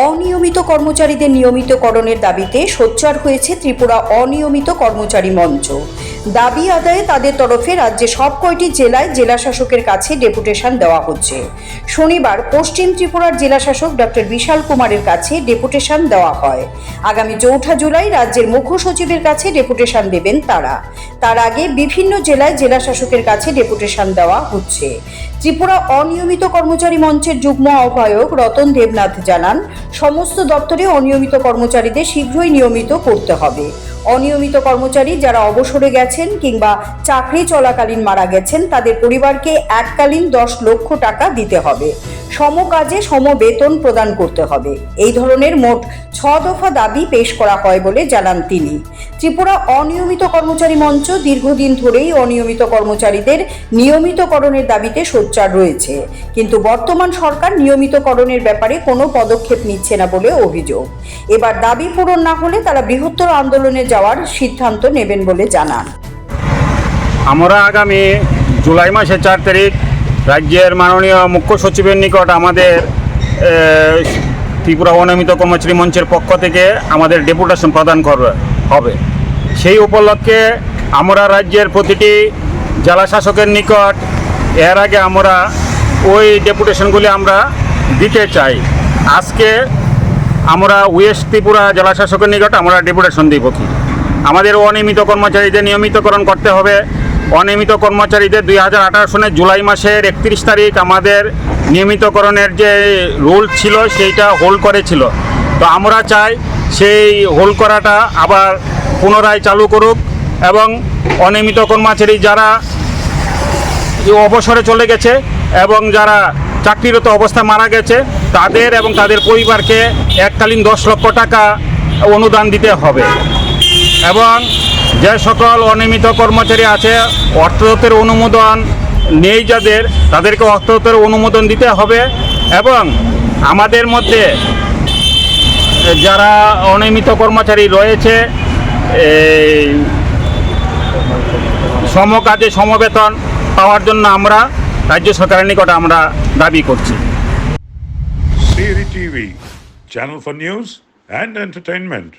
অনিয়মিত কর্মচারীদের নিয়মিতকরণের দাবিতে সোচ্চার হয়েছে ত্রিপুরা অনিয়মিত কর্মচারী মঞ্চ। দাবি আদায়ে তাদের তরফে রাজ্যে সব কয়টি জেলায় জেলাশাসকের কাছে ডেপুটেশন দেওয়া হচ্ছে। শনিবার পশ্চিম ত্রিপুরার জেলাশাসক ডক্টর বিশাল কুমারের কাছে ডেপুটেশন দেওয়া হয়। আগামী 4 জুলাই রাজ্যের মুখ্য সচিবের কাছে ডেপুটেশন দেবেন তারা। তার আগে বিভিন্ন জেলায় জেলাশাসকের কাছে ডেপুটেশন দেওয়া হচ্ছে। ত্রিপুরা অনিয়মিত কর্মচারী মঞ্চের যুগ্ম আহ্বায়ক রতন দেবনাথ জানান, সমস্ত দপ্তরে অনিয়মিত কর্মচারীদের শীঘ্রই নিয়মিত করতে হবে। অনিয়মিত কর্মচারী যারা অবসরে গেছেন কিংবা চাকরি চলাকালীন মারা গেছেন তাদের পরিবারকে এককালীন 10 লক্ষ টাকা দিতে হবে। সমকাজে সমবেতন প্রদান করতে হবে। এই ধরনের মোট 6 দফা দাবি পেশ করা হয় বলে জানান তিনি। ত্রিপুরা অনিয়মিত কর্মচারী মঞ্চ দীর্ঘদিন ধরেই অনিয়মিত কর্মচারীদের নিয়মিতকরণের দাবিতে সোচ্চার রয়েছে, কিন্তু বর্তমান সরকার নিয়মিতকরণের ব্যাপারে কোনো পদক্ষেপ নিচ্ছে না বলে অভিযোগ। এবার দাবি পূরণ না হলে তারা বৃহত্তর আন্দোলনে যাওয়ার সিদ্ধান্ত নেবেন বলে জানান। আমরা আগামী জুলাই মাসের 4 তারিখ রাজ্যের মাননীয় মুখ্য সচিবের নিকট আমাদের ত্রিপুরা অনিয়মিত কর্মচারী মঞ্চের পক্ষ থেকে আমাদের ডেপুটেশন প্রদান হবে। সেই উপলক্ষে আমরা রাজ্যের প্রতিটি জেলা শাসকের নিকট এর আগে আমরা ওই ডেপুটেশনগুলি আমরা দিতে চাই। আজকে আমরা ওয়েস্ট ত্রিপুরা জেলা শাসকের নিকট আমরা ডেপুটেশন দিব কি আমাদের অনিয়মিত কর্মচারীদের নিয়মিতকরণ করতে হবে। অনিয়মিত কর্মচারীদের 2018 সনের জুলাই মাসের 31 তারিখ আমাদের নিয়মিতকরণের যে রুল ছিল সেইটা হোল্ড করেছিল। তো আমরা চাই সেই হোল্ড করাটা আবার পুনরায় চালু করুক এবং অনিয়মিত কর্মচারী যারা অবসরে চলে গেছে এবং যারা চাকরিরত অবস্থায় মারা গেছে তাদের এবং তাদের পরিবারকে এককালীন 10 লক্ষ টাকা অনুদান দিতে হবে এবং যে সকল অনিয়মিত কর্মচারী আছে অর্থদপ্তরের অনুমোদন নেই যাদের, তাদেরকে অর্থদপ্তরের অনুমোদন দিতে হবে এবং আমাদের মধ্যে যারা অনিয়মিত কর্মচারী রয়েছে সমকাজে সমবেতন পাওয়ার জন্য আমরা রাজ্য সরকারের নিকট আমরা দাবি করছি। CAD TV, channel for news and entertainment.